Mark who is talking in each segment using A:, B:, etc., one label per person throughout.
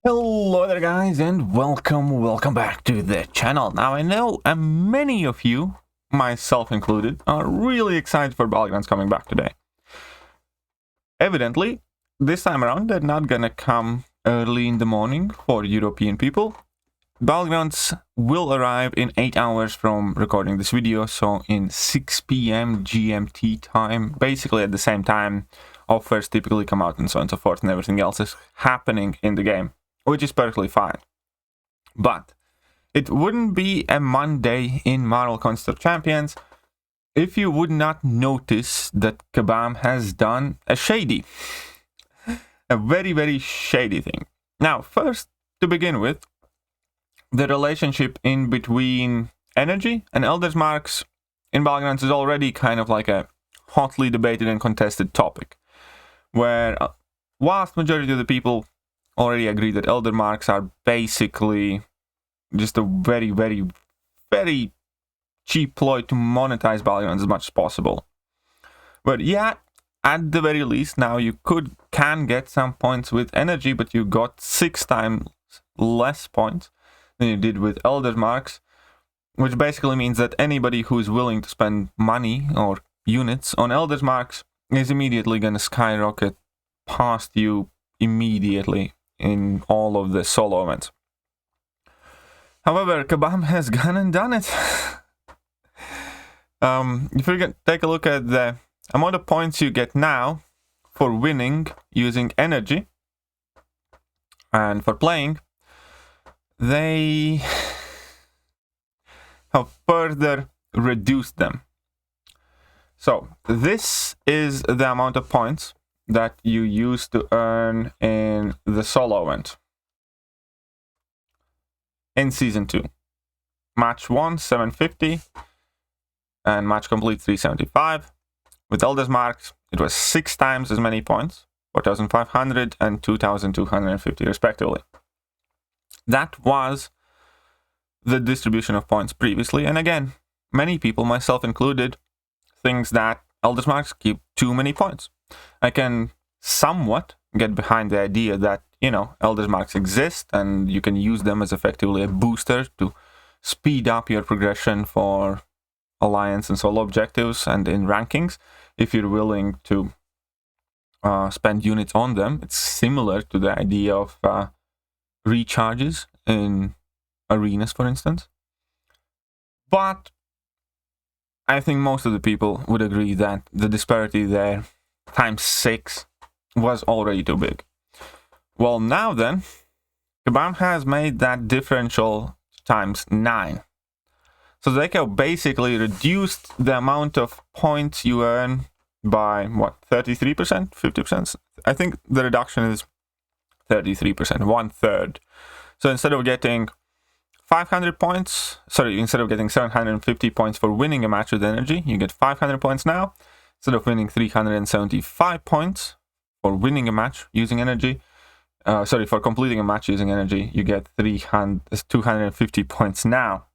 A: Hello there guys, and welcome back to the channel. Now I know many of you, myself included, are really excited for Battlegrounds coming back today. Evidently, this time around they're not gonna come early in the morning for European people. Battlegrounds will arrive in 8 hours from recording this video, so in 6 PM GMT time, basically at the same time offers typically come out and so on and so forth, and everything else is happening in the game, which is perfectly fine. But it wouldn't be a Monday in Marvel Construct Champions if you would not notice that Kabam has done a very shady thing. Now, first, to begin with, the relationship in between energy and Elder's Marks in Battlegrounds is already kind of like a hotly debated and contested topic, where a vast majority of the people already agree that Elder Marks are basically just a very cheap ploy to monetize Battlegrounds as much as possible. But yeah, at the very least, now you can get some points with energy, but you got 6 times less points than you did with Elder Marks, which basically means that anybody who is willing to spend money or units on Elder Marks is immediately going to skyrocket past you immediately in all of the solo events. However, Kabam has gone and done it. If you take a look at the amount of points you get now for winning using energy and for playing, they have further reduced them. So this is the amount of points that you used to earn in the solo event in Season 2. Match 1, 750, and match complete 375. With Elder's Marks, it was 6 times as many points, 4,500 and 2,250 respectively. That was the distribution of points previously, and again, many people, myself included, thinks that Elder's Marks keep too many points. I can somewhat get behind the idea that, you know, Elder's Marks exist and you can use them as effectively a booster to speed up your progression for alliance and solo objectives and in rankings if you're willing to spend units on them. It's similar to the idea of recharges in arenas, for instance. But I think most of the people would agree that the disparity there times 6 was already too big. Well, now then, Kabam has made that differential times 9. So they have basically reduced the amount of points you earn by, what, 33%? 50%? I think the reduction is 33%, 1/3. So instead of getting 500 points, instead of getting 750 points for winning a match with energy, you get 500 points now. Instead of winning 375 points for winning a match using energy, for completing a match using energy, you get 250 points now.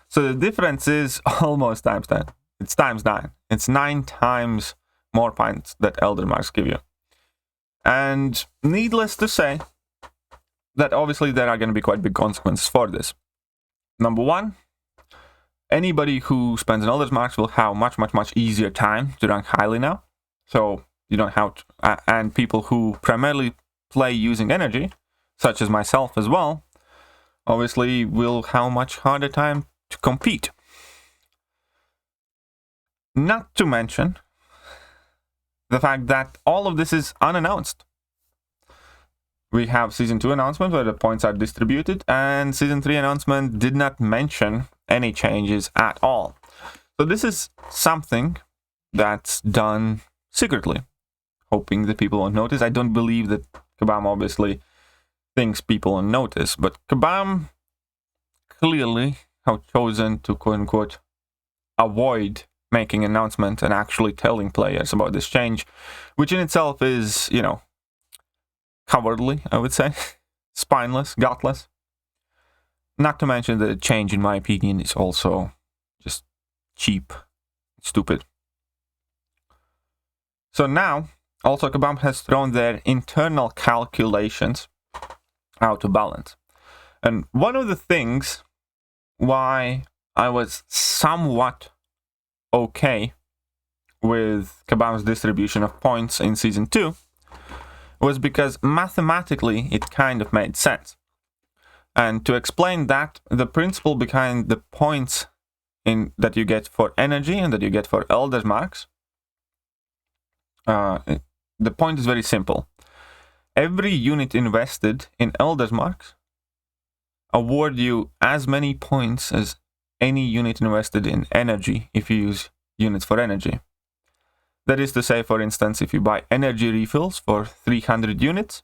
A: So the difference is almost times 10. It's times 9. It's 9 times more points that Elder Marks give you. And needless to say, that obviously there are going to be quite big consequences for this. Number one, anybody who spends an Elder's Marks will have much easier time to rank highly now. So you don't have to, and people who primarily play using energy, such as myself as well, obviously will have a much harder time to compete. Not to mention the fact that all of this is unannounced. We have Season 2 announcement where the points are distributed, and Season 3 announcement did not mention any changes at all. So this is something that's done secretly, hoping that people won't notice. I don't believe that Kabam obviously thinks people won't notice, but Kabam clearly have chosen to quote-unquote avoid making an announcement and actually telling players about this change, which in itself is, you know, cowardly, I would say. Spineless, gutless. Not to mention that the change, in my opinion, is also just cheap, stupid. So now, also Kabam has thrown their internal calculations out of balance. And one of the things why I was somewhat okay with Kabam's distribution of points in Season 2 was because mathematically it kind of made sense. And to explain that, the principle behind the points that you get for energy and that you get for Elder's Marks, the point is very simple. Every unit invested in Elder's Marks award you as many points as any unit invested in energy if you use units for energy. That is to say, for instance, if you buy energy refills for 300 units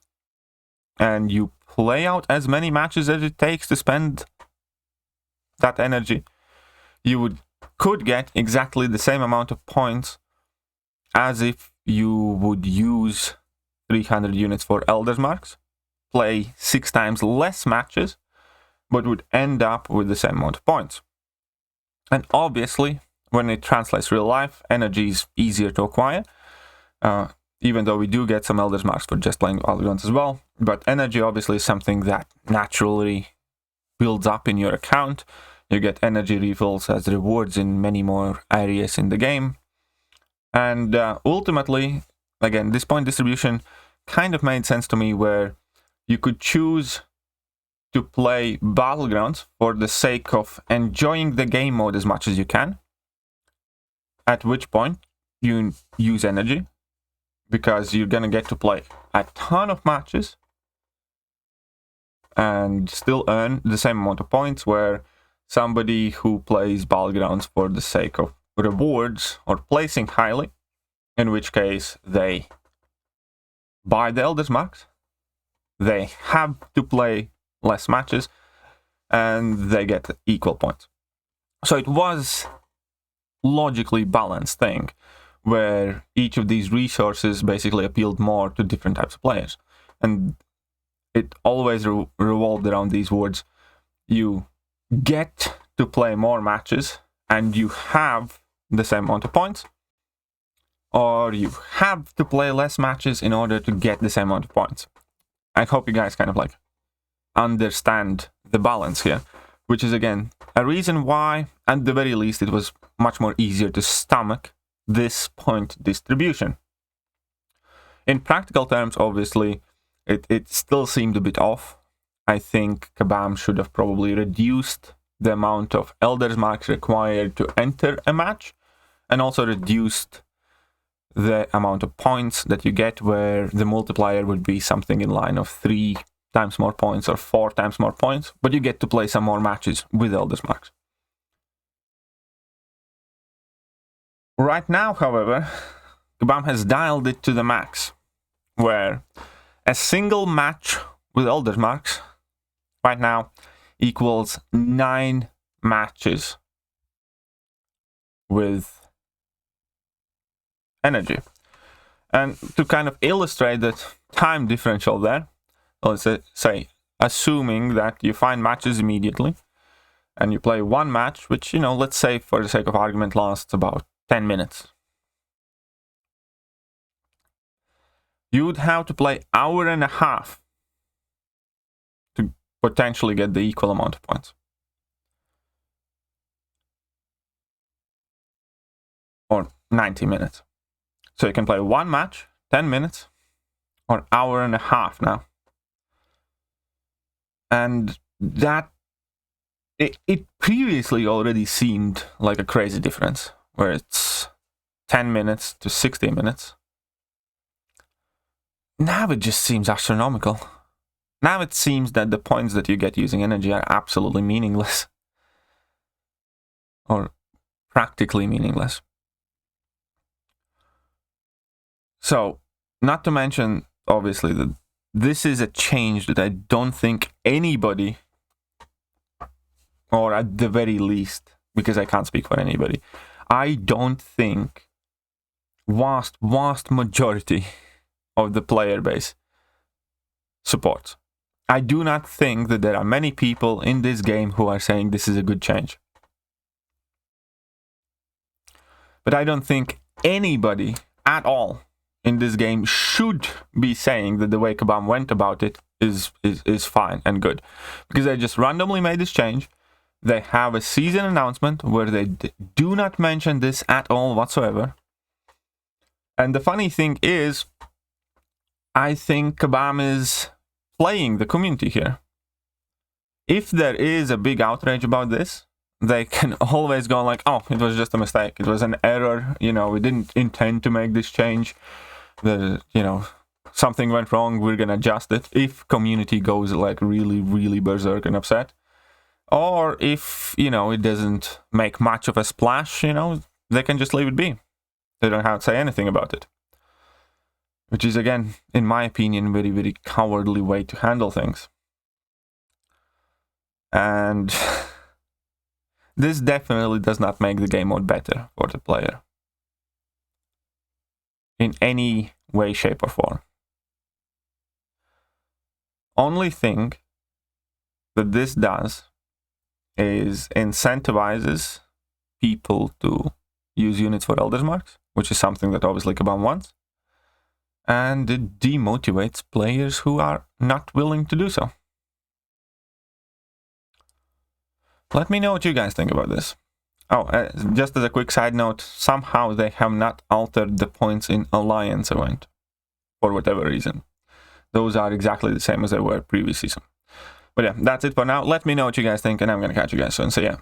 A: and you play out as many matches as it takes to spend that energy, you could get exactly the same amount of points as if you would use 300 units for Elder's Marks, play 6 times less matches, but would end up with the same amount of points. And obviously, when it translates real life, energy is easier to acquire, even though we do get some Elder's Marks for just playing Battlegrounds as well. But energy obviously is something that naturally builds up in your account. You get energy refills as rewards in many more areas in the game. And ultimately, again, this point distribution kind of made sense to me, where you could choose to play Battlegrounds for the sake of enjoying the game mode as much as you can, at which point you use energy, because you're going to get to play a ton of matches and still earn the same amount of points, where somebody who plays Battlegrounds for the sake of rewards or placing highly, in which case they buy the Elder's Marks, they have to play less matches, and they get equal points. So it was logically balanced thing, where each of these resources basically appealed more to different types of players. And it always revolved around these words: you get to play more matches and you have the same amount of points, or you have to play less matches in order to get the same amount of points. I hope you guys kind of like understand the balance here, which is again a reason why, at the very least, it was much more easier to stomach this point distribution. In practical terms, obviously, it still seemed a bit off. I think Kabam should have probably reduced the amount of Elder's Marks required to enter a match, and also reduced the amount of points that you get, where the multiplier would be something in line of 3 times more points or 4 times more points, but you get to play some more matches with Elder's Marks. Right now, however, Kabam has dialed it to the max, where a single match with Elder's Marks right now equals 9 matches with energy. And to kind of illustrate that time differential there, let's say, assuming that you find matches immediately and you play one match, which, you know, let's say for the sake of argument lasts about 10 minutes. You would have to play 1.5 hours to potentially get the equal amount of points. Or 90 minutes. So you can play one match, 10 minutes, or 1.5 hours now. And that, it previously already seemed like a crazy difference, where it's 10 minutes to 60 minutes. Now it just seems astronomical. Now it seems that the points that you get using energy are absolutely meaningless. Or practically meaningless. So, not to mention, obviously, that this is a change that I don't think anybody, or at the very least, because I can't speak for anybody, I don't think vast majority of the player base supports. I do not think that there are many people in this game who are saying this is a good change. But I don't think anybody at all in this game should be saying that the way Kabam went about it is fine and good, because they just randomly made this change. They have a season announcement where they do not mention this at all whatsoever. And the funny thing is, I think Kabam is playing the community here. If there is a big outrage about this, they can always go like, oh, it was just a mistake. It was an error. You know, we didn't intend to make this change. Something went wrong. We're going to adjust it. If community goes like really, really berserk and upset. Or if, it doesn't make much of a splash, they can just leave it be. They don't have to say anything about it. Which is, again, in my opinion, very, very cowardly way to handle things. And this definitely does not make the game mode better for the player. In any way, shape, or form. Only thing that this does is incentivizes people to use units for Elder's Marks, which is something that obviously Kabam wants. And it demotivates players who are not willing to do so. Let me know what you guys think about this. Oh, just as a quick side note, somehow they have not altered the points in Alliance event, for whatever reason. Those are exactly the same as they were previous season. But yeah, that's it for now. Let me know what you guys think, and I'm going to catch you guys soon. So yeah.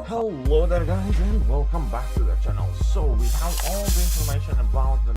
B: Hello there guys, and welcome back to the channel. So we have all the information about the